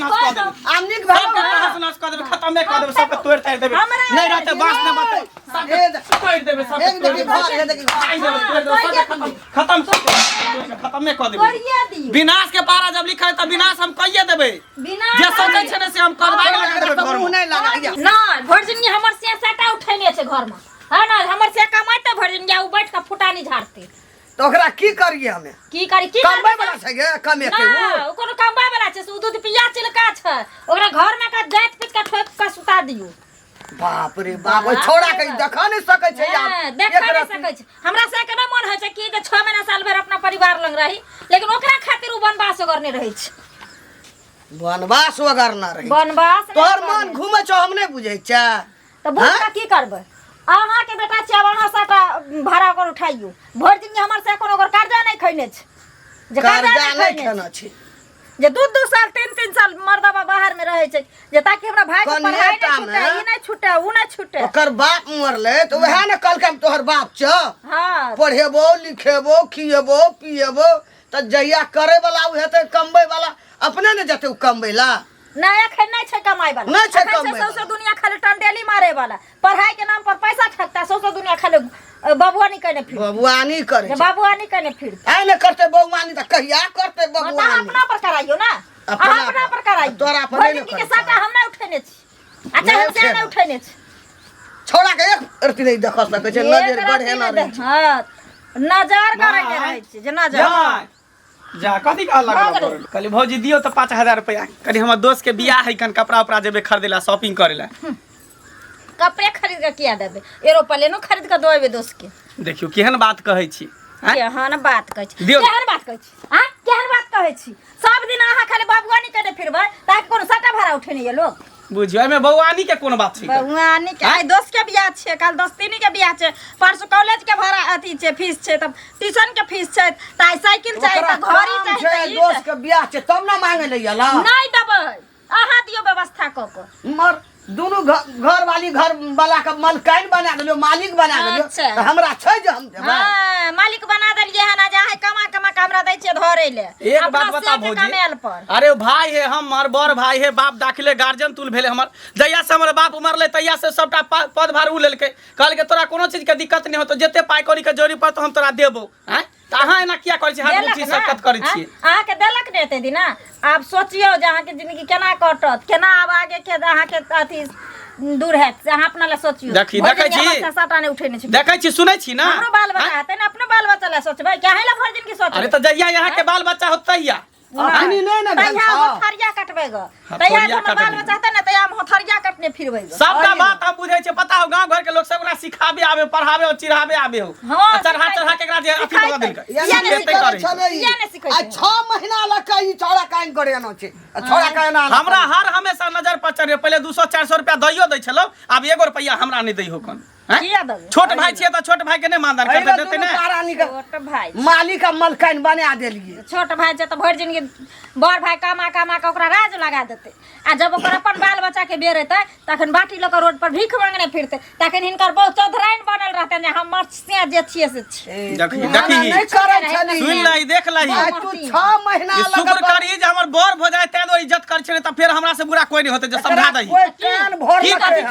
नाश कर दे आमनी के भाव तहस नाश कर दे खत्म कर दे सब तोड़ ताड़ देबे नहीं रहते बांस न बते सब तोड़ देबे सब एक देखी घर है देखी खत्म खत्म कर देबे विनाश के पारा जब लिखा है त विनाश हम कहिए देबे जे सोचे छै ने से हम करबाय लगा देबे घर में नहीं लगा ना भरजिन हमर से साटा उठैने छै घर में है ना हमर से कमाइते भरजिन उ बैठ के फुटानी झाड़ते तो ओकरा की करिए हमें की करी की कमबै वाला छै गे कमे के ना ओकर कमबै वाला छै उ दूध पिया चिलका छै ओकरा घर में का जात पिट के ठोक के सुता दियो बाप रे बाप ओ छोड़ा के देखा नहीं सकै छै यार देखा नहीं सकै छै हमरा से के मन है छै कि जे 6 महीना साल भर अपना परिवार लंग रही लेकिन ओकरा खातिर उ वनवास करने रहै छै वनवास वगर ना रही वनवास तोहर मन घुमै छ हम नहीं बुझै छ त बुझ का की करबै अहाँ के बेटा छै अहाँ साटा भाड़ा कर उठाइयो भर दिन हमर से कोनो ओकर कर्जा नहीं खैने छै जे कर्जा नहीं खेना छै जे 2 साल 3 साल मर्दबा बाहर में रहे छै जे ताकि हमरा भाई के पढ़ाई नहीं छूटे उ नहीं छूटे ओकर बाप मरले तो वह न कल के तोहर बाप छ हां पढ़ेबो लिखेबो खिएबो पिएबो त जइया करे वाला उ हेते कमबै वाला अपने ने जते उ कमबै ला ना एखन नहीं छै कमाई वाला नहीं छै कमाई सौसे दुनिया खाली टंडेली मारे वाला पढ़ाई के नाम पर पैसा ठगता सौसे दुनिया खाली बबुआनी करने फिर बबुआनी करे जे बबुआनी करने फिर आइ न करते बबुआनी त कहिया करते बबुआनी अपना पर कराइयो ना अपना पर कराइयो तोरा पर नहीं के साटा हम नहीं उठेने छी अच्छा हम से नहीं उठेने छी छोड़ा के एक अरती नहीं देख सकै छै नजर बढ़े ना रहे हां नजर करे के रहे छै जे नजर जा कथी का लगा कहली भौजी दियो तो 5000 रुपया कनी हमर दोस्त के बियाह है कन कपड़ा उपड़ा जेबे खरीदेला शॉपिंग करेला कपड़े खरीद के किया देबे एरोप्लेनो खरीद के देबे दोस्त के देखियो केहन बात कहै छी केहन बात कहै छी केहन बात कहै छी हां केहन बात कहै छी सब दिन अहाँ खाली बाबुआनी करे फिरबै ताकि कोनो सटा भाड़ा उठेने ये लोग बुझियो एमे बौआनी के कोन बात छी बौआनी के आइ दोस्त के बियाह छै काल दोस्तिनी के बियाह छै परसों कॉलेज के भाड़ा अथी छै फीस छै तब ट्यूशन के फीस छै त आइ साइकिल चाहिए त घड़ी चाहिए दोस्त के बियाह छै तब ना मांगे लइला नहीं देबै अहाँ दियो व्यवस्था क के मर दोनों घर वाली घर वाला का मालिकाइन बना देलियो मालिक बना देलियो त हमरा छै जे हम देबै हां मालिक बना देलिए है ना जाहे कमा कमा के हमरा दै छै धरे ले एक बात बता भौजी अरे भाई है हमर बड़ भाई है बाप दाखिले गार्जियन तुल भेले हमर जइया से हमर बाप मरले तइया से सबटा पद भार उ लेलके कहल के तोरा कोनो चीज के दिक्कत नहीं होतो जते पाई कौड़ी के जोरी पर तो हम तोरा देबो हैं त अहाँ एना किया करै छी हर चीज सकत करै छी अहाँ के देलक ने एते दिन आब सोचियो जे अहाँ के जिंदगी केना कटत केना आब आगे के अहाँ के अथी दूर है से अहाँ अपना ले सोचियो देखी देखै छी साटा ने उठेने छी देखै छी सुनै छी ना हमरो बाल बच्चा है तने अपने बाल बच्चा ले सोचबै काहे ला भर दिन की सोचबै अरे त जइया यहाँ के बाल बच्चा होतैया अखनी नहीं ना तैया होथरिया कटबै ग तैया हमर बाल बच्चा है ना तैया हम होथरिया कटने फिरबै ग सबका बात हम बुझै छै पता हो गांव घर के लोग सब ओकरा सिखाबे आबे पढ़ाबे और चिढ़ाबे आबे हो चढ़ा चढ़ा के एकरा जे अथी बना देलक या ने सिखै आ 6 महीना लग ई छोड़ा काइन करे न छै छोड़ा काइन हमरा हर हमेशा नजर पर चढ़े पहले 200 400 रुपया दैयो दै छलो अब 1 रुपया हमरा नहीं दै हो कन छोट भाई छिए त छोट भाई के नहीं मानदार कर देते ने छोट भाई मालिक का मलकाइन बना देलिए छोट भाई जे त भर जिंदगी बड़ भाई कमा कमा के ओकरा राज लगा देते आ जब ओकर अपन बाल बच्चा के बेर हेतै तखन बाटी ल के रोड पर भीख मांगने फिरते तखन हिनकर बहुत चौधराइन बनल रहते ने हम से जे छिए से देखी देखी नहीं करे छली सुन लाई देख लाई तू 6 महीना लग शुक्र करी जे हमर बर भ जाय त इज्जत कर छे त फिर हमरा से बुरा कोई नहीं होते जे समझा दही कोई कान भर की लगे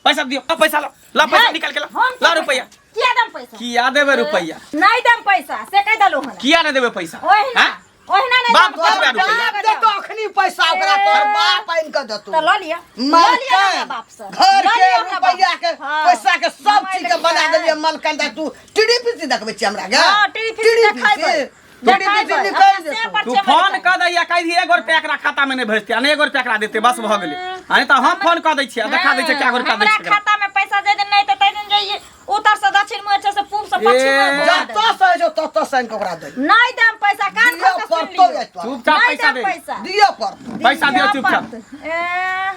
पैसा दियो पैसा ला पैसा निकाल के ला रुपया किया दम पैसा किया देबे रुपया नहीं दम पैसा से कह दलो हन किया नहीं देबे पैसा ओहिना ओहिना नहीं बाप रुपया दे तो अखनी पैसा ओकरा तोर बाप आइन के दतू त ल लिया मलकान बाप से घर के रुपया के पैसा के सब चीज के बना देलिए मलकान दा तू टीडीपी देखबे छी हमरा गे हां टीडीपी देखाइबे तू फोन कर दैया कहि दी 1 रुपया एकरा खाता में नहीं भेजते अने 1 रुपया एकरा देते बस भ गेलै अने त हम फोन कर दै छी देखा दै छी क्या रुपया दै छी हमरा खाता में पैसा दे दे नहीं त तै दिन जाइए उत्तर से दक्षिण में से पूर्व से पश्चिम में जत से जो तत से इनको ओकरा दे नहीं दम पैसा कान खा के सुन लियो चुपचाप पैसा दे दियो पर पैसा दियो चुपचाप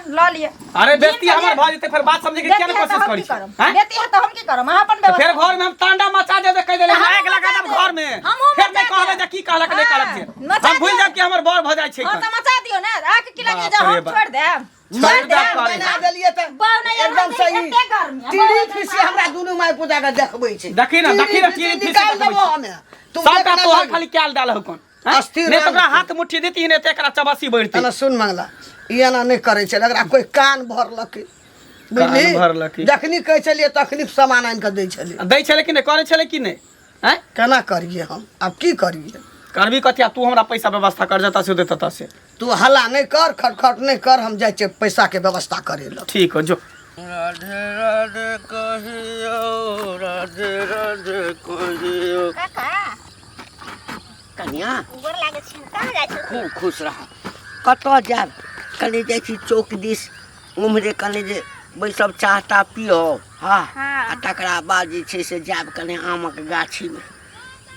ल लिया अरे बेटी हमर भ जेते फिर बात समझे के क्या कोशिश करी हैं बेटी है तो हम की करम अपन व्यवस्था फिर घर में हम तांडा मचा देबे कह देले आग लगा देब घर में फिर नहीं कहबे जे की कहलक नहीं कहलक हम भूल जाब कि हमर बर भ जाय छै हां तो मचा दियो ना आके की लगे जा हम छोड़ दे बना देलिए त एकदम सही टीडीपी से हमरा दुनु माय पूजा के देखबै छै देखी ना टीडीपी निकाल देबो हमें सबका तोहर खाली क्याल डाल हो कोन अस्थिर नहीं तो रह। हाथ मुट्ठी देती नहीं तो एकरा चबासी बढ़ती अना सुन मंगला ये ना नहीं करे छे अगर कोई कान भरलक बुझली भरलक। जखनी कहे छलिए तखनी सामान आनि के दै छलिए दै छले कि नहीं करे छले कि नहीं हैं केना करिए हम अब की करिए करबी कथिया तू हमरा पैसा व्यवस्था कर जता से देता से तू हल्ला नहीं कर खटखट नहीं कर हम जाए छे पैसा के व्यवस्था करे ला ठीक हो जो राधे राधे कहियो राधे राधे कहियो काका कन्या गोर लागे छी कहाँ जाइ छी खूब खुश रह कतऽ जाब कनी जाइ छी चौक दिस उम्हरे कनी जे बैसब चाहता पियो हाँ हाँ। आ तकरा बाद जे छै से जायब कनी आमक गाछीमे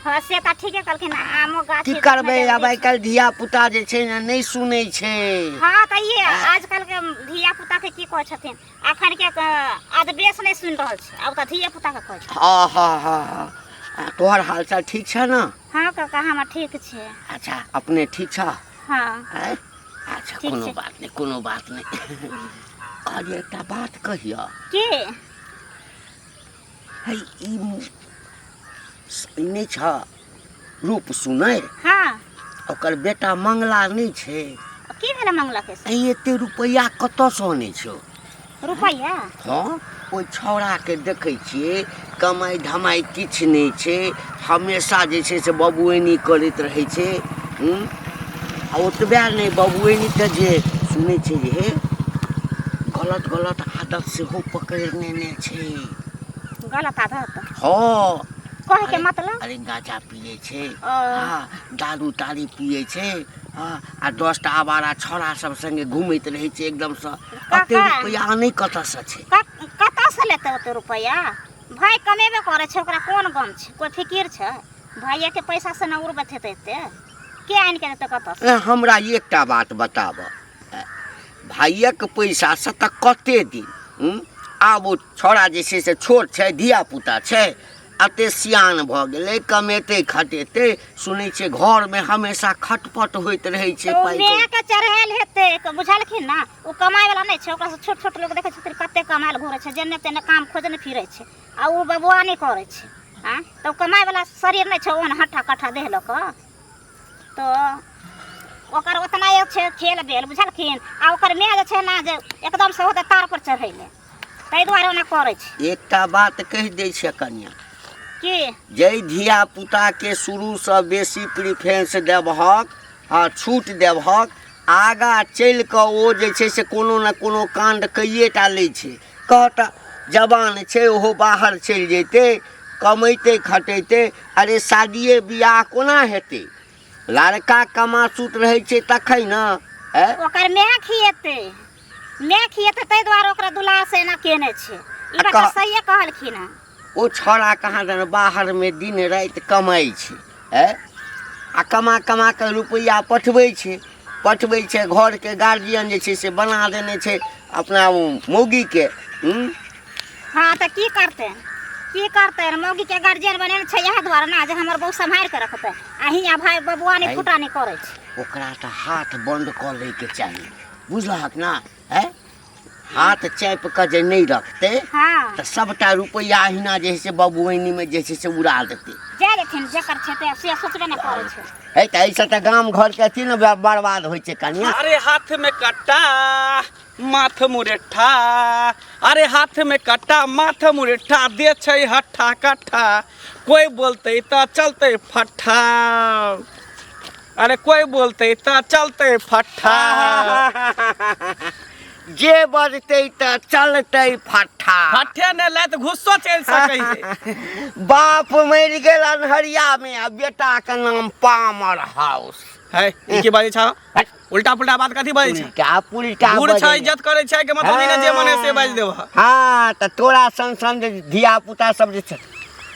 हाँ से तऽ ठीके कहलखिन आमो गाछी की करबै आब आइ काल्हि धिया पुता जे छै ने नहि सुनै छै हाँ तऽ ये आजकल के धिया पुता के की कहै छथिन अखन के आदर्श नहीं सुन रहल छै अब तऽ धिया पुता के कहै छै हाँ हाँ हाँ हाँ तोहर हालचाल ठीक छ ने हाँ काका हमर ठीक छै अच्छा अपने ठीक छ हाँ आँय? अच्छा ठीक कोनो छै। बात नहीं कोनो बात नहीं कहलिए एकटा बात कहियो की है ई नहीं छ रूप सुनै हाँ ओकर बेटा मंगला नहीं छै की भेलै मंगला के से ऐ एते रुपैया कतऽसँ आनै छौ रुपैया हाँ ओइ छौड़ाके देखै छियै कमाइ धमाइ किछु नहि छै हमेशा जे छै से बबुएनी करैत रहै छै आ ओतबे नहि बबुएनी तऽ जे सुनै छै जे गलत गलत आदत सेहो पकड़ने छै गलत आदत हाँ कहे के मतलब अरे गांजा पिए छै ओ। हाँ दारू तारी पिए छै हाँ आ 10टा आवारा छौड़ा सब संगे घूमैत रहै छै एकदम से अते काका। रुपैया आनै कतऽसँ छै कतऽ से लेते ओते रुपैया भाई कमेबे करे छै ओकरा कोन गम छै कोई फिकिर छै भाइये के पैसा से न उड़बैत हेतै एते के आनि के देतै कतऽ से हमरा एकटा बात बताब भाइयक पैसा से तऽ कते दिन आब ओ छौड़ा जे छै से छोट छै धिया पुता छै अते सियान भऽ गेलै कमेतै खटेतै सुनै छै घरमे हमेशा खटपट होइत रहै छै तो पाइ मेय के चढ़ायल हेतै बुझलखिन ना ओ कमाइ वाला नहि छै ओकरा से छोट छोट लोग देखै छथिन कते कमाइल घुरै छै जेने तेने काम खोजने फिरै छै आ ओ बबुआ नहि करै छै हाँ तो कमाइ वाला शरीर नहि छै ओहन हट्ठा कट्ठा देह लऽ कऽ तो ओकर ओतना एक छै खेल भेल बुझलखिन आ ओकर मेय जे छै ना जे एकदम से होतै तार पर चढ़ैले ताहि दुआरे ओना करै छै एकटा बात कहि दै छै कन्या की जै धिया पुताके शुरूसँ बेसी प्रिफरेंस देबहक आ छूट देबहक आगाँ चलि कऽ ओ जे छै से कोनो ने कोनो काण्ड कैए टा लै छै कहता जवान छै ओहो बाहर चलि जैतै कमैतै खटैतै अरे शादिये बियाह कोना हेतै लड़का कमासुत रहै छै तखन ने ओकर मेय खिएतै ताहि दुआरे ओकरा दुलार से एना केने छै ई बात कह- सहिए कहलखिन हँ ओ छौड़ा कहाँ दन बाहरमे दिन राति कमाइ छै आ कमा कमा कऽ रुपैआ पठबै छै घरके गार्जियन जे छै से बना देने छै अपना मौगीके हाँ तऽ की करतै मौगी के गार्जियन बनेने छै इएह दुआरे ना जे हमर बहू सम्हारि के रखतै आ हियाँ भाई बबुआ नहि फुटा नहि करै छै ओकरा तऽ हाथ बन्द कऽ लैके चाही बुझलहक ना हाथ चापि कऽ जे नहि रखतै हाँ तऽ सबटा रुपैआ अहिना जे है से बबुआनीमे जे छै से उड़ा देतै जा जेथिन जेकर छै से सोचबे नहि करै छै है तऽ एहिसँ तऽ गाम घरके अथी ने बर्बाद होइ छै कनिया अरे हाथ में कट्टा माथ मुरेठा अरे हाथ में कट्टा माथ मुरेठा दे छै हट्ठा कट्ठा कोई बोलते तो चलते फट्ठा अरे कोई बोलते तो चलते फट्ठा जे बजतै तऽ चलतै फट्ठा फट्ठे ने ले तो घुस्सो चल सकै है बाप मरि गेल अन्हरियामे आ बेटाके नाम पामर हाउस है ई की बाजै छ उल्टा पुल्टा बात कथी बाजै छ क्या पुल्टा बूढ़ छ इज्जत करै छै के मतलब नहीं जे मने से बाज देब हाँ तऽ तोरा सन जे धिया पुता सब जे छै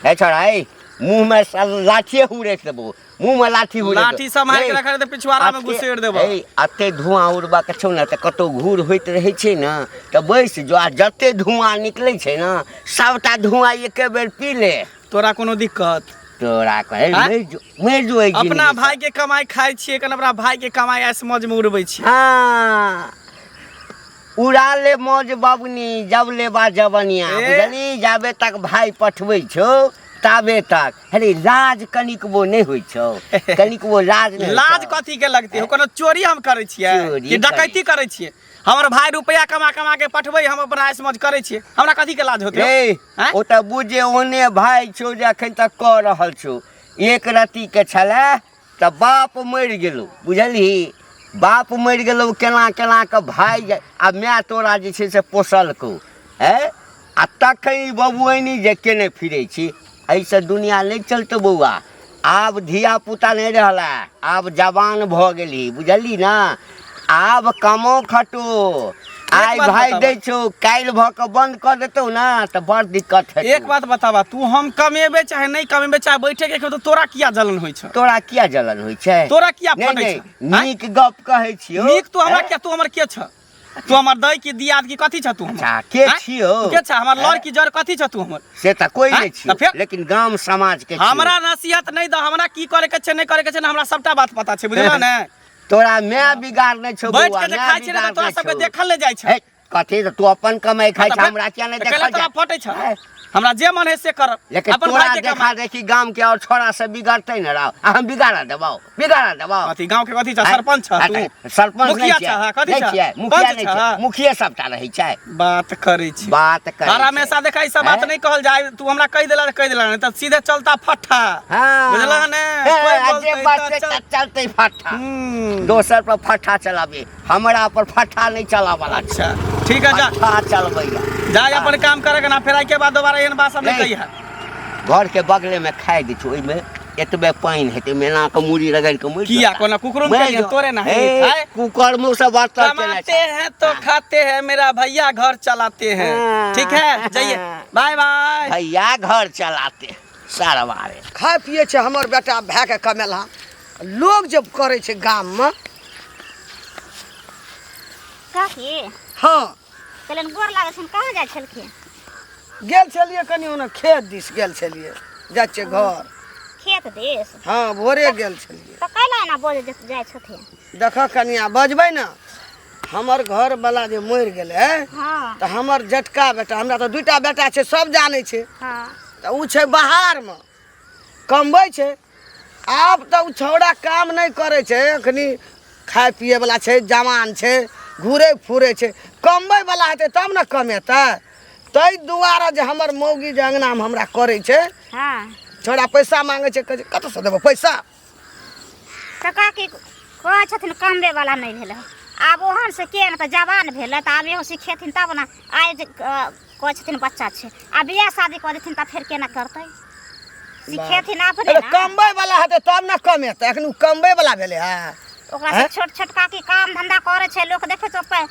हे छोड़ा हे मुँह में लाठिए हुरेक देबो मुँह में लाठी हुरेक लाठी सम्हार के रखा तो पिछवाड़ा में घुसेड़ देब अते धुआं उड़बा के छौ ने तऽ कतौ घूर होइत रहै छै ने तऽ बैस जो आ जते धुआं निकलै छै ने सबटा धुआं एके बेर पी ले तोरा कोनो दिक्कत तोरा कहे मर जो अपना भाई के कमाई खाई छिए कन अपना भाई के कमाई ऐस मौज में उड़बै छी हाँ उड़ा ले मौज बाबुनी जब ले बा जवनिया बुझली जाबे तक भाई पठबै छौ ताबे तक अरे लाज कनिकबो नहीं होइ छौ कनिकबो लाज नहीं लाज कथी के लगती है कोनो चोरी हम करे छियै चोरी कि डकैती करे छियै हमर भाई रुपया कमा कमा के पठबै हम अपन आइस मौज करे छियै हमरा कथी के लाज होते रे ओ त बुझे ओने भाई छौ जे अखन तक क रहल छौ एक रति के छले त बाप मरि गेलौ बुझलही बाप मरि गेलौ केना केना के भाई आ माय तोरा जे छै से पोसलकौ आ तखन बबुआनी जे केने फिरै छी ऐसे दुनिया नहीं चलते बउआ आब धिया पुता नहीं रहला आब जवान भ गेली बुझली ना आब कमो खटो आइ भाई दै छौ काल्हि भ के बंद कर देतौ ना त बड़ दिक्कत है एक बात बतावा तू हम कमेबे चाहे नहीं कमेबे चाहे बैठे के तो तोरा किया जलन होइ छै तोरा किया जलन होइ छै तोरा किया फटै छै नीक गप कहै छियो नीक तू हमरा क्या तू हमर के छ तू हमर दई की दियाद की कथी छ तू अच्छा के छियो के छ हमर लड़ की जड़ कथी छ तू हमर से त कोई नहीं छियो लेकिन गांव समाज के हमरा नसीहत नहीं द हमरा की करे के छै नहीं करे के छै हमरा सबटा बात पता छै बुझला ने तोरा मैं बिगाड़ नहीं छौ बैठ के खाइ छै त तोरा सब के देखल ले जाय छै कथी तू अपन कमाई खाइ छ हमरा किया नहीं देखल जा फटै छ हमरा जे मन है से कर लेकिन अपन तोरा भाई के देखा देखी गांव के और छोरा से बिगड़तै न राव हम बिगाड़ देबौ कथी गांव के कथी छ सरपंच छ तू सरपंच मुखिया छ कथी छ मुखिया नहीं छ मुखिया सबटा रहै छै बात करै छी बात करै हर हमेशा देखा ई सब बात नहीं कहल जाय तू हमरा कह देला नहीं त सीधे चलता फट्टा बुझला ने कोई बोलतै त चलतै फट्टा दोसर पर फट्टा चलाबे हमरा पर फट्टा नहीं चलावाला अच्छा ठीक है जा फट्टा चलबैया जा अपन काम करे के ना फेर आई के बाद दोबारा एहन बात सब नहीं कहिया घर के बगले में खाइ दै छौ ओइ में एतबे पानी हेतै मेना के मुड़ी रगड़ के मुड़ी किया कोना कुकरम के तोरे ना है कुकर मुंह से बात करते कमाते हैं तो खाते हैं मेरा भैया घर चलाते हैं ठीक है जाइए बाय बाय भैया घर चलाते सारवा रे खाए पिए छै हमर बेटा भए के कमेला लोग जब करे छै गाम में काकी हाँ कलन गोर लागै छन कहाँ जाइ छलखिन गेल छलिए कनी ओने खेत दिस गेल छलिए जाइ छै घर खेत दिस हाँ भोरे गेल छलिए त कैला ना बोल जाइ छथिन देख कनिया बजबै ना हमर घर वाला जे मरि गेलै हां त हमर जटका बेटा हमरा त दुइटा बेटा छै सब जानै छै हां त उ छै बाहर में कमबै छै आब त उ छौड़ा काम नहीं करे छै अखनी खाए पिए वाला छै जवान छै घूरे फूरे छै कमबै वाला हेतै तब न कमेतै तै दुआरे जे हमर मौगी जे अंगना में हमरा करे छै हां छोड़ा पैसा मांगे छै कत से देबो पैसा त काकी कहै छथिन कमबे वाला नहीं भेलै आब ओहन से के न त जवान भेलै त आब एहो सिखेथिन तब ना आइ कहै छथिन बच्चा छै आ बियाह शादी कऽ देथिन त फेर केना करतै सिखेथिन अपने ना कमबै वाला हेतै तब न कमेतै एखन कमबै वाला भेलै है ओकरा से छोट छोट काकी काम धंधा करे छै लोग देखे छै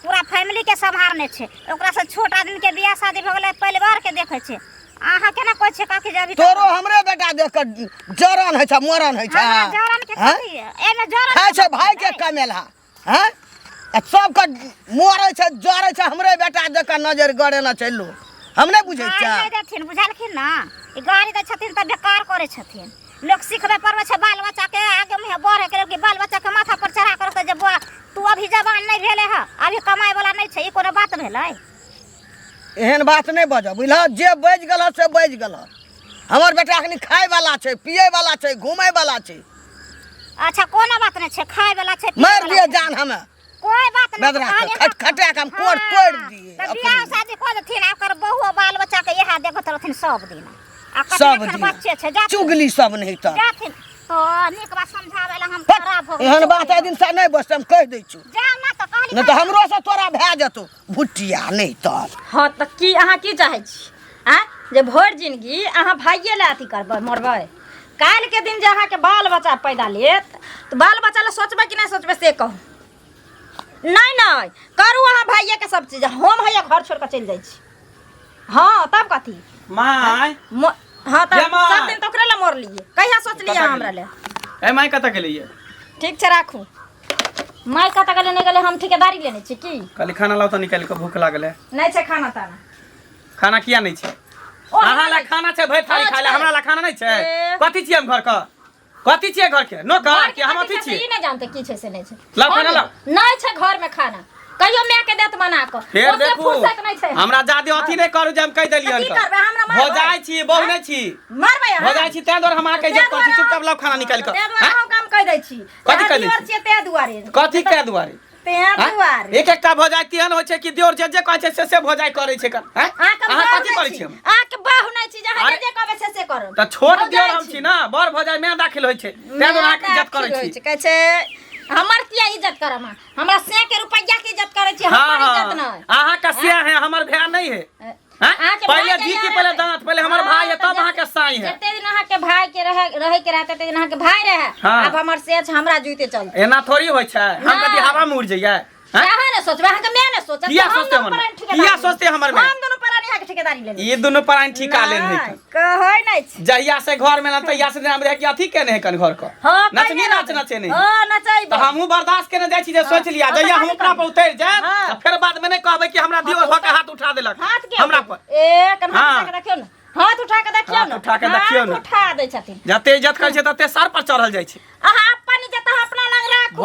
पूरा फैमिली के संभालने छै ओकरा से छोट आदमी के बियाह शादी भ गेलै परिवार के देखे छै आहा केना कहै छै काकी जब तोरो हमरे बेटा देख के जरन है छै मरन है छै हां जरन के कथी एमे जरन है छै भाई के कमेला हैं सब के मरै छै जरै छै हमरे बेटा देख के नजर गड़ेना छै लो हम नहीं बुझै छै नहीं देथिन बुझलखिन ना ई गाड़ी दै छथिन त बेकार करे छथिन लोग सिखबे पड़वे छै बाल बच्चा के आगे में बढ़े के कि बाल बच्चा के माथा पर चढ़ा कर जे बुआ तू अभी जवान नहीं भेले है अभी कमाए वाला नहीं छै ई कोनो बात भेलै एहन बात नहीं बजब बुझल जे बज गल से बज गल हमर बेटा अखनी खाए वाला छै पिए वाला छै घूमे वाला छै अच्छा कोनो बात नहीं छै खाए वाला छै मार दिए जान हमें कोई बात नहीं बेदरा खटखटे के हम कोड़ तोड़ दिए त बियाह शादी कर देथिन आकर बहु बाल बच्चा के यहा देखत रहथिन सब दिन आ सब कते दिन बच्चे छै जाथिन चुगली सब नहीं त जाथिन तो नीक बात समझावेला हम खराब हो एहन बात एक दिन से नहीं बस हम कह दै छु जाओ ना त कहली नहीं तो हमरो से तोरा भए जतो भुटिया नहीं त हां त की अहाँ की चाहै छी आ जे भर जिंदगी अहाँ भाइये ले अथी करबै मरबै काल के दिन जे अहाँ के बाल बच्चा पैदा लेत त बाल बच्चा ले सोचबै कि नहीं सोचबै से कहू नहीं नहीं करू अहाँ भाइये के सब चीज हम हैया घर छोड़ के चल जाइ छी हां तब कथी माय हां त सब दिन तो ओकरा ले मोर लिए कहिया सोच लिया हमरा ले ए माय कत गेलिए ठीक छै राखू माय कत गेले नहीं गेले हम ठेकेदारी लेने छी की कल खाना लाओ त निकाल के भूख लागल है नहीं छै खाना ताना खाना किया नहीं छै अहाँ ला खाना छै भरि थाली खाइले हमरा ला खाना नहीं छै कथि छियै हम घर का कथि छियै घर के नौकर के हम अथि छियै ई नहीं जानते की छै से नहीं छै लाओ खाना लाओ नहीं छै घर में खाना कहियो मैं के देत मना क फेर ओसे देखू फुर्सत नहीं छै हमरा जादे अथी नहीं करू जे हम कह देलियन की करबै हमरा मारबै? हो जाय छी बहु नहीं छी मारबै हो जाय छी तै दुआरे हम आके इज्जत कर छी चुपचाप लाओ खाना निकाल के ते दुआरे हम काम कह दै छी कथी कह दै छी? छियै ते दुआरे कथी के दुआरे ते दुआरे एक एकटा भौजाई तेहन होइ छै कि दियोर जे कहै छै से भौजाई करै छै कर हैं अहाँ कथी करै छी हम आके बाहु नहीं छी जहाँ अरे, जे कहबै से करब त छोट दियोर हम छी ना बड़ भौजाई में दाखिल होइ छै तै दुआरे अहाँके इज्जत करै छी कहै छै हमर किया इज्जत करम हमरा 100 के रुपया के इज्जत करै छी हमर इज्जत नहीं अहाँ का सिया है हमर भाई नहीं है हैं? पहले जी की पहले दांत पहले हमर भाई है तब अहाँ के साई है जते दिन अहाँ के भाई के रहे के रहते ते दिन अहाँ के भाई रहे हाँ। अब हमर सेठ हमरा जुइते चल एना थोड़ी होइ छै हम कथी हवा में उड़ जइयै कहाँ ने सोचबे अहाँ के मैं ने सोचब किया सोचते हमर किया सोचते हमर में हम दोनों परानी अहाँ के ठेकेदारी लेने ये दोनों पराइन ठिका लेन है कहै नहीं छै जहिया से घर में ना तहिया से हम रह के अथी केने है कन घर को हां नचनी नाच नचे नहीं हां नचाई तो हमहू बर्दाश्त केने जाइ छी जे सोच लिया जहिया हम अपना पर उतर जाए हाँ। फिर बाद में नहीं कहबै कि हमरा दियो भ के हाथ उठा देलक हाथ के हमरा पर ए कन हाँ। हाथ के देखियो न हाथ उठा के देखियो हाथ न उठा के देखियो न। हाथ उठा दै छथिन जते इज्जत कर छै तते सर पर चढ़ल जाइ छै अहाँ अपन इज्जत अपना लग राखू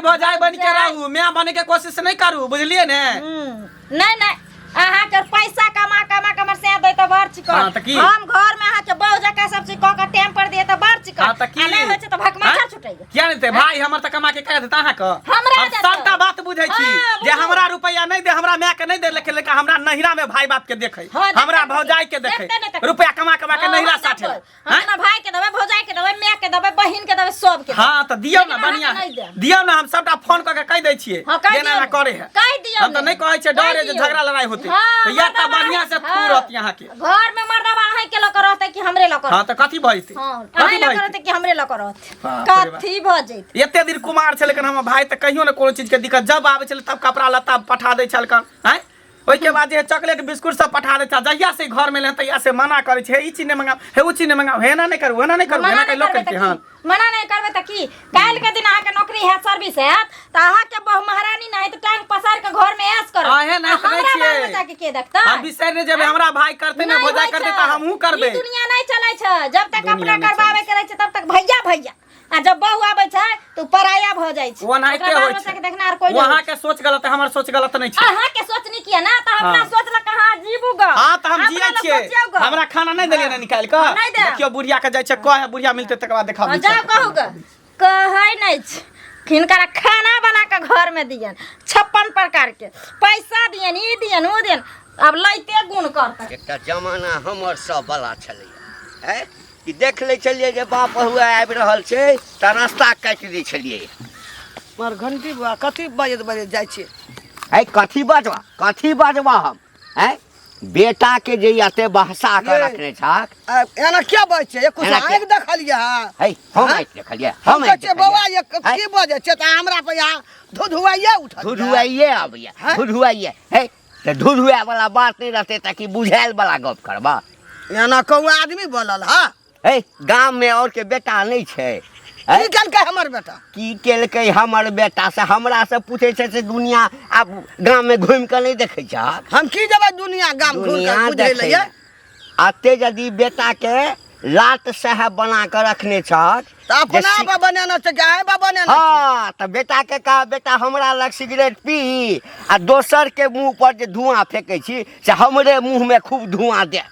भौजाई बन के रहू मैं बने के कोशिश नहीं करू बुझलिए ने नहीं नहीं अहाँ के पैसा कमा कमा कमर से दे त बड़ चिकन हाँ, त की? हम घर में अहाँ के बहु जका सब चीज क के टाइम पर दे त बड़ चिकन हाँ, त की? नहीं होय छै त भकमाचा छुटैया क्या नहीं थे भाई हमर त कमा के कह देता अहाँ के हमरा हम देता। सबटा बात बुझै छी हाँ, जे बुझू। हमरा रुपया नहीं दे हमरा माय के नहीं दे लेकिन हमरा नहिरा में भाई बाप के देखे हाँ, देखते हमरा देखते। भौजाई के देखे देखते नहीं देखते। रुपया कमा कमा के नहिरा साथे हम अपना भाई के देबै भौजाई के देबै माय के देबै बहिन के देबै सब के हाँ तो दियो ना लेकिन अहाँ बढ़िया के नहीं देब। दियो ना हम सबटा फोन करके कह दै छियै हाँ, कह जेना दियौ ना ने। करे है कह दियौ हम तो ने। नहीं कहै छै कह डरे जे दियौ। झगड़ा लड़ाई होते हाँ, तो यार त मर्दबा बढ़िया से हाँ। पूरत यहाँ के घर में मर्दबा अहाँ के लक रहते कि हमरे लक हाँ तो कथी भइते हां कथी अहाँ लक भइते रहते कि हमरे लक रहते बाप रे बाप। कथी भ जैत एते दिन कुमार छै लेकिन हमर भाई त कहियो ने कोनो चीज के दिक्कत जब आबै छलै तब कपड़ा लत्ता पठा दै छलकन हैं ओइ के बाद जे चॉकलेट बिस्कुट सब पठा दै छ जहिया से घर में ले तहिया से मना करे छै ई चीज नहीं मंगाओ हे उ चीज नहीं मंगाओ हे ना नहीं करू ना नहीं करू ना कह लोग कहते हां मना नहीं करबे त की काल के दिन अहाँ के नौकरी है सर्विस है त अहाँ के बहु महारानी नहीं त टांग पसार के घर में ऐश कर आहे नहीं सुनै छियै बच्चा के देखता हम बिसर ने जब हमरा भाई करते ने भौजाई करते त हमहू करबे ई दुनिया नहीं चलै छै जब तक दुनिया कपड़ा नहीं करवावे के रहे छै तब तक भैया भैया आ जब बहू आबै छै तो पराया भ जाइ छै वो नहीं के ओकरा होय बाल बच्चा छै के देखना और कोई वहां नहीं के सोच गलत है हमर सोच गलत नहीं छै अहाँ के सोच नहीं किया ना त अपना हाँ। सोच ल कहां जीबू ग हां त हम जियै छियै हमरा खाना नहीं देलियै ना निकाल के नहीं देब। देखियो बुढ़िया के जाय छै कहे बुढ़िया मिलते तकर बाद देखाबी जाओ कहू ग कहै नहीं छै किनकरा खाना बना के घर में दियन 56 प्रकार के पैसा दियन ई दियन उ दियन अब लइते गुण करता एकटा जमाना हमर सब वाला छलैया है कि देख ले छलिए जे बाप हुआ आबि रहल छै त रास्ता काटि दै छलिए मार घंटी बा कथी बजे जाइ छी है कथी बाजवा हम है बेटा के जे अते बहसा के ये। रखने छाक एना क्या बजे छै एक कुछ एना क्या? आइक देखलिए है हम हाँ? आइ देखलिए हम हम आइ कहै बाबा ये देखलिए की बजे छै त हमरा पे यहाँ धुधुआइए उठल धुधुआइए आबैया हाँ? धुधुआइए है त धुधुआ वाला बात नहीं रहते ताकि बुझाइल वाला गप करबा एना कहू आदमी बोलल हा है गांव में और के बेटा नहीं छै की केलकै हमर बेटा की केलकै हमर बेटा से हमरा से पूछे छै से दुनिया आब गांव में घूम के नहीं देखे छ हम की जबै दुनिया गाम घूर दुनिया के बुझै देखे लइए अते यदि बेटा के लात साहब बना के रखने छ त अपना बा बनाना छै गाय बा बनाना हाँ तो बेटा के कहा बेटा हमरा लग सिगरेट पी आ दोसर के मुंह पर जे धुआं फेंकै छी से हमरे मुंह में खूब धुआं दे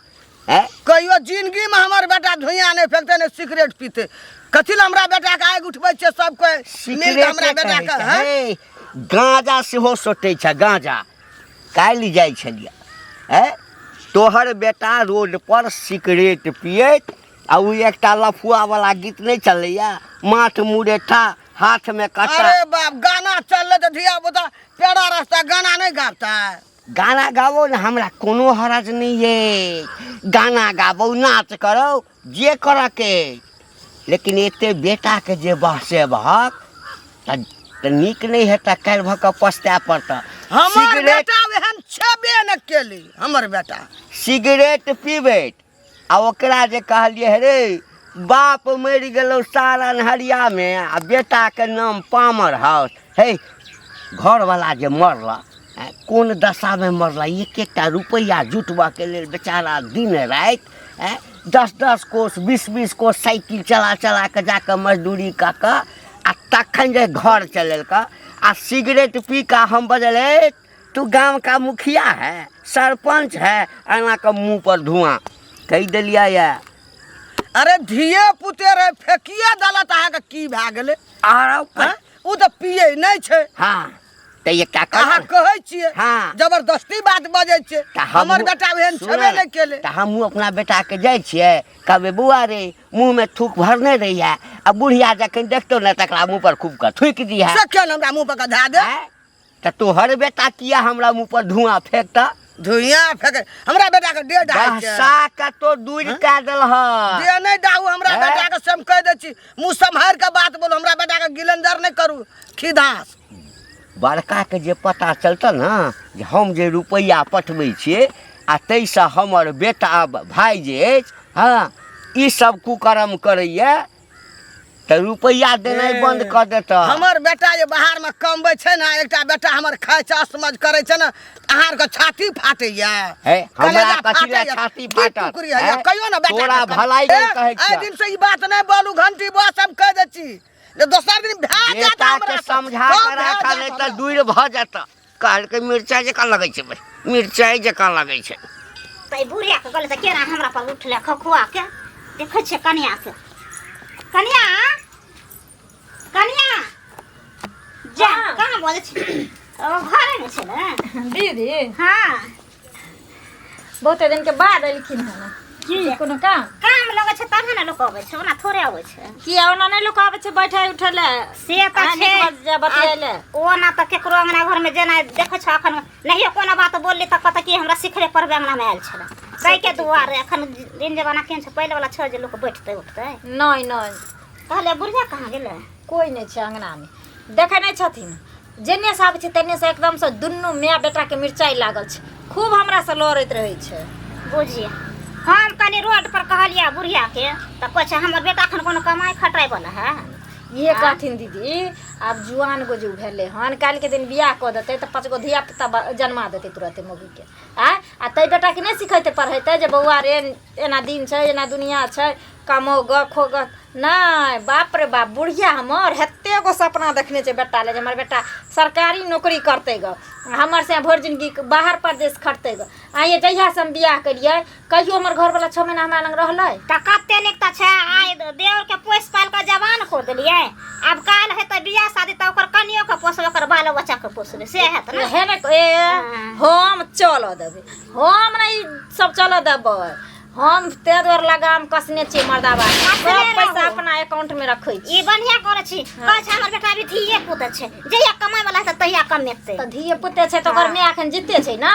है कहियो जिंदगी में हमर बेटा धुइयां नहीं फेंकते ने सिगरेट पीते कथी ला हमरा बेटा के आग उठबै छै सब कोई मिल के हमरा बेटा के हैं गांजा सेहो सोटे छ गांजा काल्हि जाइ छलिए है तोहर बेटा रोड पर सिगरेट पियत आ उ एकटा लफुआ वाला गीत नहीं चलैया माथ मुरेठा हाथ में कटा अरे बाप गाना चलले त धिया पुता पेड़ा रास्ता गाना नहीं गाता गाना गाबो ने हमरा कोनो हरज नहीं है गाना गाबो नाच करो जे कर के लेकिन एते बेटा के जे बहसे बहक त नीक नहीं हेता काल्हि भऽ कऽ पछता पड़ता हमर बेटा एहन छेबे न केली हमर बेटा सिगरेट पीबैत आ ओकरा जे कहलिए रे बाप मरि गेलो सारण हरिया में आ बेटा के नाम पामर हाउस हे घर वाला जे मरला कोन दशा में मरला एक एकटा रुपया जुटबा के लेल बेचारा दिन राति 10-10 कोस 20-20 कोस साइकिल चला के जाके मजदूरी कऽ आ तखन जे घर चलेलका आ सिगरेट पी का हम बदले तू गांव का मुखिया है, सरपंच है, एना के मुंह पर धुआं कह दिलिया या। अरे धिये पुते रे फेकिए दलत अहाँके की भए गेलै आरो हैं? उ तऽ पिए नहि छै। हाँ तो ये क्या अहाँ कर कहै छियै हाँ। जबरदस्ती बात बजै छियै। तऽ हमहूँ- हमर बेटा एहन सुन छेबे ने, नहि केले। तऽ हमहूँ अपना बेटा के जाइ छियै कहबै बुआ रे मुँह में थूक भरने रहिए आ बुढ़िया जखन देखतो ने तकरा मुँह पर खूब कर थूक दिया से केन हमरा मुंह पर के धा दे तो तोहर बेटा किया हमरा मुँह पर धुआं फेंकता धुइयां फेंके हमरा बेटा के दे डाल के बहसा का तो दूर कह दल है। दे नहीं डाहू हमरा हैं? बेटा के सम कह दे छी मुंह संभार के बात बोलो हमरा बेटा के गिलंदर नहीं करू खिदास। बड़का के जे पता चलता ना जे हम जे रुपैया पठबै छियै आ तैसे हमर बेटा भाई जे अछि हाँ ई सब कुकर्म करैया तो रुपैया देनाइ बंद कर देता। हमर बेटा जे बाहर में कमबै छै ना एकटा बेटा हमर खाय चा समझ करे छै ना अहार के छाती फाटैया है हमरा कलेजा कथी ला फाटैया, छाती की फाटत कुकुरी है, कहियो ना बेटा तोरा के भलाई ए, नहीं कहै एहि छियै। दिन दिन से ई बात नहीं बोलू घंटी बस हम कह दे छी जे दोसर दिन भए जात बेटा हमरा के से। समझा कब के भए राखा जात नहीं तो हमरा? दूर भ जाता काल के मिर्चाई जका लगै छै भाई मिर्चाई जका लगै छै। तै बुढ़िया के गले त केना हमरा पर उठले खखुआ के देखै छै कनिया के कनिया कनिया जा हाँ। कहाँ बोले छी घरे में छै ने दीदी हाँ बहुते दिन के बाद एलखिन हन ना की कोनो काम काम लगे छै तब ने लोग आबै छै ओना थोड़े आबै छै किया ओना नहीं लोग आवे छै बैठे उठे ले से त छै बतियाले ओना त केकरो अंगना घर में जेना देखै छ अखन नहियो कोनो बात बोलली त कत की हमरा सिखरे पर अंगना में आयल छले कई के दुआरे अखन दिन जमाना केन छै पहिले वाला छ जे लोग बैठते उठते नहीं नहीं कहले बुढ़िया कहाँ गेलै कोई नहीं छै अंगना में देखे नहीं छथिन जेने से आबै छै तेने से एकदम से दुन्नू माय बेटा के मिर्चाई लागल छै खूब हमरा से लड़ैत रहै छै। बुझिए हम कनी रोड पर कहलिया बुढ़िया के त कहै छै हमर बेटा अखन कोनो कमाई खटाई वाला है ये कहथिन दीदी अब जुआन गो जो भेले हन काल के दिन बियाह क देते तो 5 गो धिया पुता जन्मा देते तुरंत मौगी के आ तै बेटा के नहीं सिखैते पढ़ैते जे बौआ रे एना दिन छै एना दुनिया छै कमो ग खो ग नहीं बाप रे बाप बुढ़िया हमर हेते गो सपना देखने छै बेटा ले जे हमर बेटा सरकारी नौकरी करते ग हमर से भर जिंदगी बाहर प्रदेश खटते ग आइए जहिया से हम बियाह करिए कहियो हमर घर वाला 6 महीना हमरा लग रहलै त कते निक त छै आइ देवर के पोस पाल के जवान को देलिए अब काल हेतै बियाह शादी त ओकर कनियो के पोसबे ओकर बाल बच्चा के पोसबे से हेत ना हे ने हम चल देबै हम नहीं सब चल देबै हम ते द्वार लगाम कसने छी मर्दाबा सब पैसा अपना अकाउंट में रखै छी ई बढ़िया करे छी कहै छै हमर बेटा भी धिये पुत छै जहिया कमाई वाला है तहिया कमेतै त धिये पुते छै त ओकर माय एखन जिते छै ना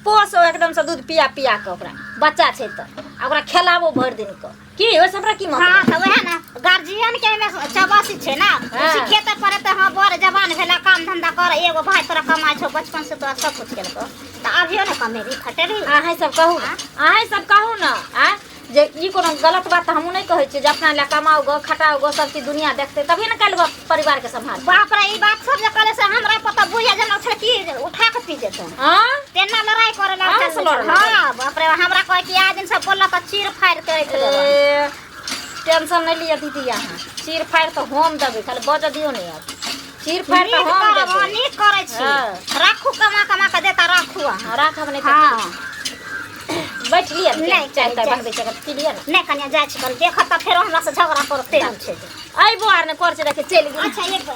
पोसो एकदम से दूध पिया पिया के ओकरा बच्चा छै त ओकरा खिलाबो भर दिन के की ओइ सबरा की हां मतलब त वह ना गार्जियन के में चबासी छै ना सिखेते पड़ते हां बड़ जवान भेला काम धंधा कर एगो भाई तोरा कमाई छौ बचपन से तोरा सब कुछ केलको त अभियो ने कमेरी खटेरी अहाँ सब कहू ना आ जे ई कोनो गलत बात हमहू नहीं कहै छी जे अपना ले कमाओ गो खटाओ गो सब चीज दुनिया देखते तभी ना कल परिवार के संभाल बाप रे ई बात सब जे करे से हमरा पता बुझिया जना छै की उठा के पी जेतै हां तेना लड़ाई करे ला अहाँ से लड़ै हां बाप रे हमरा कहे कि आज दिन सब बोलला त चीर फाड़ के रख देबे टेंशन नहीं लिया दीदी यहाँ चीर फाड़ तो हम देबै खाली बज दियो नहीं अब चीर फाड़ तो हम देबै नीक करे छी राखू कमा के देता राखू राखब नहीं हां तो बैठ लिया नहीं चाय चाय बनबै छै पी लिया ना नहीं कन्या जाय छी कल देखत त फेर हमरा से झगड़ा करते हम छै आइबो आर ने कर रखे चल गेल अच्छा एक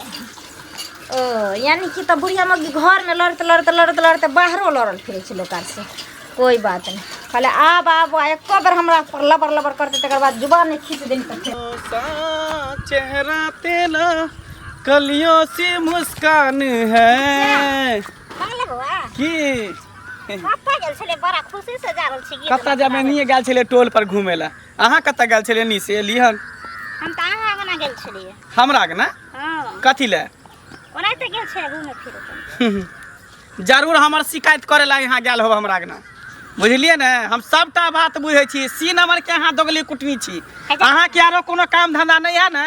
यानी कि तो बुढ़िया मग्गी घर में लड़ते बाहरों लड़ल फिरे छै लोकार से कोई बात नहीं कहले आब एक बार हमरा पर लबर करते तकर बाद जुबान नहीं खींच देनी तो चेहरा तेरा कलियों सी मुस्कान है मंगले बुआ की कत्ता गेल छले बड़ा खुशी से जा रहल छी कत्ता जब नहीं गेल छले टोल पर घूमे ला अहाँ कत्ता गेल छले नी से लिहन हम त अहाँ आगना गेल छलिए हमरा के ना हां कथी ले ओनाते गेल छले घूमे फिरे जरूर हमर शिकायत करे ला यहाँ गेल हो हमरा के ना बुझलिए ना हम सबटा बात बुझे छी सी नंबर के अहाँ दोगली कुटनी छी अहाँ के आरो कोनो काम धंधा नहीं है ना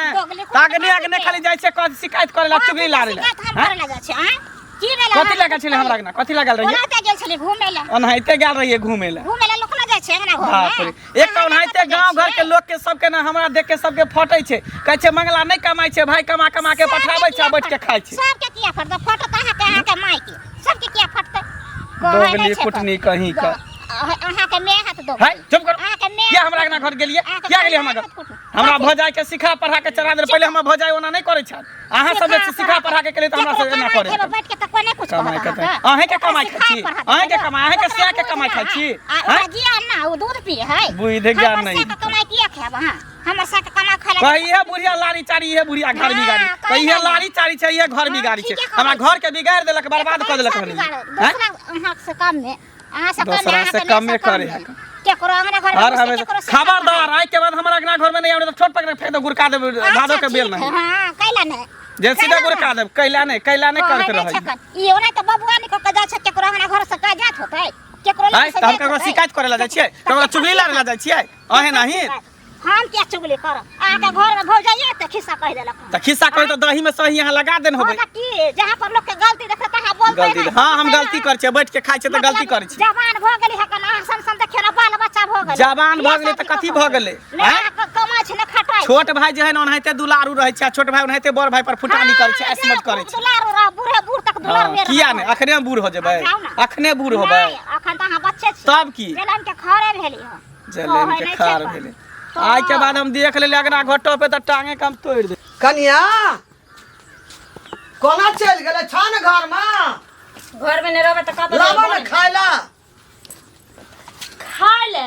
तागने आगने खाली जाय छै शिकायत करे ला चुगली लारे ला हम करे ला जा छै हैं की रे कथी लगा छले हमरा के ना कथी लागल रहिए ओनाते गेल छले घूमे ला ओनाहिते गेल रहिए घूमे ला घूमे ला लोक ना जाय छै अंगना घर बाप रे एक तो ओनाहिते गांव घर के लोग के सबके ना हमरा देख के सबके फटै छै कहै छै मंगला नहीं कमाई छै भाई कमा कमा के पठाबै छै बैठ के खाय छै सबके किया फटत फोटो अहाँ के माय के सबके किया फटतै दोगली कुटनी कहीं का अहाँ के मैं हाथ दो है चुप कर अहाँ के मैं क्या हमरा अंगना घर गेलिए क्या गेलिए हमरा घर हमरा भौजाई के सिखा पढ़ा के चढ़ा दे पहले हमरा भौजाई ओना नहीं करे छ अहाँ सब जे सिखा पढ़ा के केलिए त हमरा से ना करे बैठ के त कोने कुछ कमाई करते अहे के कमाई खाई छी अहे के कमाई अहे के से के कमाई खाई छी हां ज्ञान ना वो दूध पिए है बुझे ज्ञान नहीं कमाई किया खाब हां हमर से कमा खा ले कही है बुढ़िया लारी चारी है बुढ़िया घर बिगाड़ी कही है लारी चारी छै ये घर बिगाड़ी छै हमरा घर के बिगाड़ देलक बर्बाद कर देलक दूसरा अहाँ से काम में अहाँ से दूसरा से कम में करे है केकरो अंगना घर और हमें खबरदार आइ के बाद हमरा अंगना घर में नहीं आवे तो छोट पकड़ फेंक दो गुरका दे भादो के बेल नहीं हां कैला नहीं जे सीधा गुरका दे कैला नहीं करके रह ई ओना त बबुआ निक के जा छ केकरो अंगना घर से का जात होतै केकरो है त हम केकरो शिकायत करे ला जाय छियै केकरो चुगली ला जाय छियै अहे नहीं हम क्या चुगली कर अहाँ के घर में भौ जाइए त खिस्सा कह देलक त खिस्सा कह तो दही में सही यहां लगा देन होबे की जहां पर लोग के गलती देखे तहां बोलते गलती हां हम गलती कर छै बैठ के खाइ छै त गलती कर छै जवान भ गेली हकन अहाँ सन देखे ना बाल बच्चा भ गेल जवान भ गेलै त कथी भ गेलै हैं कमाई छै ना खटाई छोट भाई जे है न ओनाहिते दुलारू रहै छै छोट भाई ओनाहिते बड़ भाई पर फुटानी करै छै ऐसमत करै छै दुलारू रह बूढ़े बूढ़ तक दुलारू हाँ, किया नहीं अखने बूढ़ हो जेबै अखने बूढ़ होबै अखन त अहाँ बच्चे छी तब की जलन के खरे भेली हो जलेन के खार भेलै आज के बाद हम देख लेले अगना घोटो पे त टांगे कम तोड़ दे कनिया कोना चल गेले छान घर में घर में नहीं रहबे त कत लाबा न खाइला खाय ले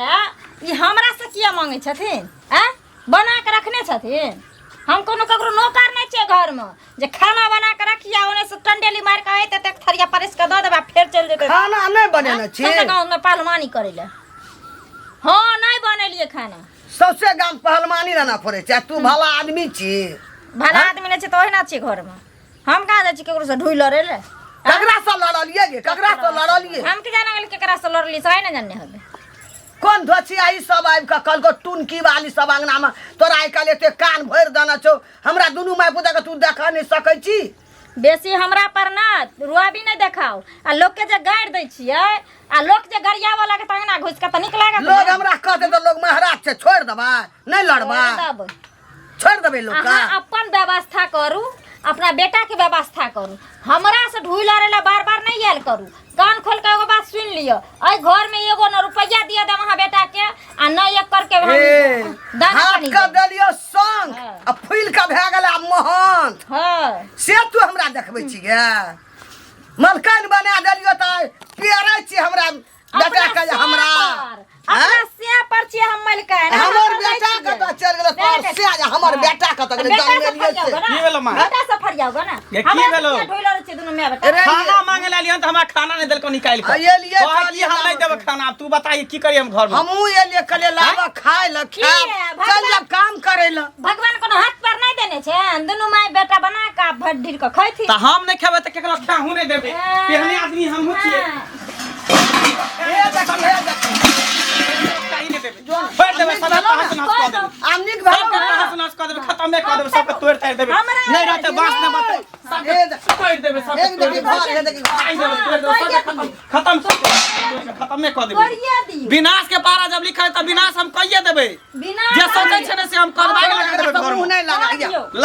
ई हमरा से किया मांगे छथिन हैं बना के रखने छथिन हम कोनो ककरो नौकर नहीं छै घर में जे खाना बना के रखिया ओने से टंडेली मार के आइते त थरिया परिस के द देबा फेर चल जेते खाना नहीं बनेने छी सब गांव में पहलवानी करे ले हां नहीं बनेलिए खाना सबसे गाम पहलवानी रहना पड़े छै तू भला आदमी छी भला आदमी नहीं छै त ओहिना छी घर में हम कहाँ जाय छी केकरो से ढुई लड़े ले ककरा से लड़लिए गे ककरा से लड़लिए हम के जाने गेल केकरा से लड़ली से नहीं जानने हबे कौन धोछिया ई सब आबि के कल को टुनकी वाली सब अंगना में तोरा आई काल एते कान भर देना छौ हमरा दुनू माय पुता के तू देखा नहीं सकै छी बेसी हमरा पर ना रुआ भी नहीं देखाओ आ लोग के जे गाड़ दै छियै आ लोग जे गरिया वाला के तंगना घुस के त निक लागत लोग हमरा कहते तो लोग महाराज से छोड़ देबा नहीं लड़बा छोड़ देबे लोग का अहाँ अपन व्यवस्था करू अपना बेटा के व्यवस्था करू हमरा से ढुई लड़े ला बार बार नहीं आयल करू कान खोल के एगो बात सुन लियो आई घर में एगो न रुपया दिया दे वहां बेटा के आ न एक करके हम दाना हाथ पानी का देलियो संग आ फूल का भए गेला मोहन हां से तू हमरा देखबै छी गे मलकन बना देलियो त पियरै छी हमरा बेटा के हमरा अपना से पर छी हम मलकन हमर बेटा के त चल गेल पर से हमर बेटा के त गेल जन्म लियो से की भेलो मां बेटा से फरियाओ ना ये की भेलो ढुई लड़े छी दुनु में बेटा खाना मांगे ला लियन त हमरा खाना नहीं देलको निकाल के ये लिए खाली हम नहीं देब खाना तू बताई की करी हम घर में हमहू ये लिए कले लावा खाए ल खा चल जा काम करे ल भगवान कोनो हाथ पर नहीं देने छै दुनु माय बेटा बना के भट ढीर के खैथी त हम नहीं खेबै त केकरो खाहू नहीं देबे पहले आदमी हमहू छियै ए देख काई नहीं देबे बैठ देबे सब तहस नहस कर देबे आमनिक सब भालो तहस नहस कर देबे खत्म कर देबे सब तोड़ ताड़ देबे नहीं रहते बात ना बात सब तोड़ देबे सब एक देखी घर है देखी आई देबे तोड़ देबे सब खत्म खत्म कर देबे करिया दियो विनाश के पारा जब लिखा है त विनाश हम कहिए देबे बिना जे सोचै छै ने से हम करबा लगा देबे घर मुंह में नहीं लगा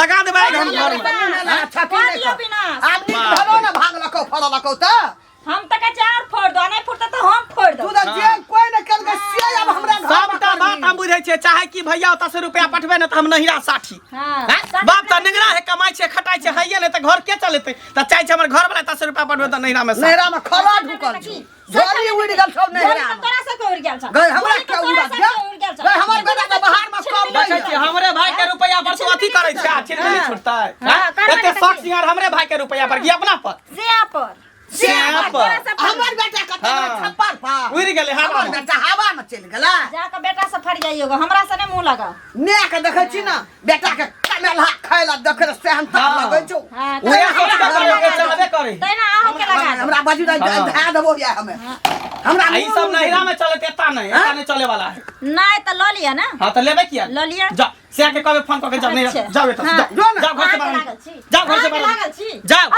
लगा देबे हम घर में छाती दियो नहीं बिना आमनिक भालो ना भाग लको फड़ लको त हम तक चार फोड़ दो नहीं फोड़ता तो हम फोड़ दो तू त जे कोई न कल के से अब हमरा घर सबटा बात हम बुझै छियै चाहे कि भैया 10 रुपया पठबे न त हम नहिरा 60 हां बाप त निगरा है कमाई छै खटाई छै हइये ने त घर के चलेतै त चाहे छै हमर घर वाला 10 रुपया पठबे त नहिरा में नहरा में खला ढुकल छी झोली उड़ गेल सब नहरा में तोरा से कोड़ गेल छ गए हमरा के उड़ा गया गए हमर बेटा के बाहर में कम देखै छी हमरे भाई के रुपया पर तू अथी करै छै छिर नहीं छुटतै एते शौक सिंगार हमरे भाई के रुपया पर कि अपना पर से पर हमर बेटा के छप्पर पर उड़ गेलै हवा हमर बेटा हवा में चल गेला जाके बेटा से फड़ जाइयो हमरा से नहीं मुंह लगा ने के देखै छी ना बेटा के कमेला खाइला देखे से हम ता लगै छौ हां ओए हमरा करे चलबे करे तैना आहो के लगा हमरा बाजू धा देबो या हमें हमरा ई सब नहिरा में चलत एता नहीं चले वाला है नहीं त ल लिया ना हां त लेबे किया ल लिया जा से के कहबे फोन करके जा नहीं जाओ बेटा जाओ घर से बाहर जाओ घर से बाहर जाओ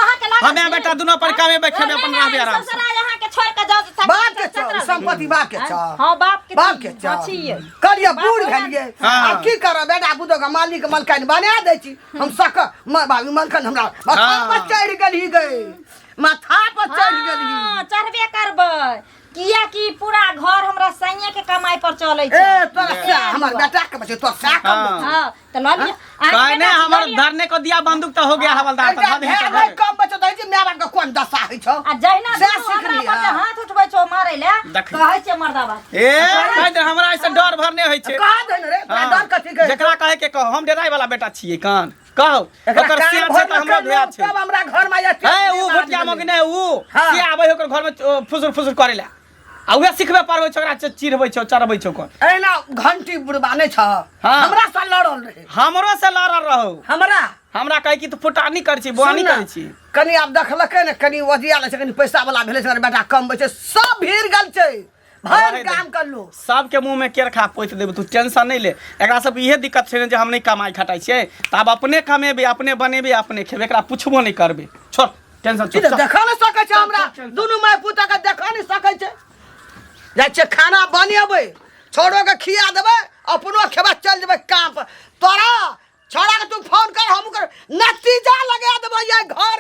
हमें बेटा दोनों पर कामे बैठे अपन रहबे आराम से सब सलाह यहाँ के छोड़ के जाओ तो बाप के छ संपत्ति बाप के छ हां बाप के छ छिए करिया बूढ़ भेलिए हाँ। अब की करब बेटा बुदो का मालिक मलकान बना दै छी हम सक बाबू मलकान हमरा माथा पर चढ़ गेली गए माथा पर चढ़ गेली हां चढ़बे करबै किया कि पूरा घर हमरा सैये के कमाई पर चलै छै ए तोरा से हमर बेटा के बचे तो सा कम हां त ल लिया कहने हमर धरने को दिया बंदूक तो हो गया हवलदार तो धर ढेर दे कम बचे दै छी मेरा के कोन दशा होइ छ आ जहिना से तू सीख हमरा लिया। पर जे हाथ उठबै छौ मारै ले देखी। कहै छै मर्दाबाद ए कह दे हमरा ऐसे डर भरने होइ छै कह दे रे हाँ। डर कथी के जेकरा कहे के कहो हम डेराय वाला बेटा छियै कान कहो ओकर सिया छै त हमरा भया छै कब हमरा घर में आया ए ऊ भोटिया मगने ऊ हाँ। सिया आबै ओकर घर में फुसुर फुसुर करे ला आ उहे सिखबे पारबै छोकरा चिरबै छौ चरबै छौ कोन एना घंटी बुड़बा नै छ हाँ। हमरा से लड़ल रहे हमरो से लड़ल रहौ हमरा कहे कि तू फुटानी कर छी बोआनी कर छी कनी आब देखलकै ने कनी वजिया ले छै कनी पैसा वाला भेले छै बेटा कम बचे सब भीड़ गेल छै भर काम कर लो सबके मुंह में केर खा पोइत देब तू टेंशन नहीं ले एकरा सब इहे दिक्कत छै ने जे हम नहीं कमाई खटाई छियै त आब अपने कमेबे अपने बनेबे अपने खेबे एकरा पुछबो नहीं करबे छोड़ टेंशन ई छोड़ देख न सकै छै हमरा दुनू माय पुता के देख नहीं सकै छै जाइ छै खाना बनेबै छोड़ो के खिया देबै अपनो खेबा चल जेबै काम पर तोरा छोड़ा के तू फोन कर हम कर नतीजा लगा देबै ये घर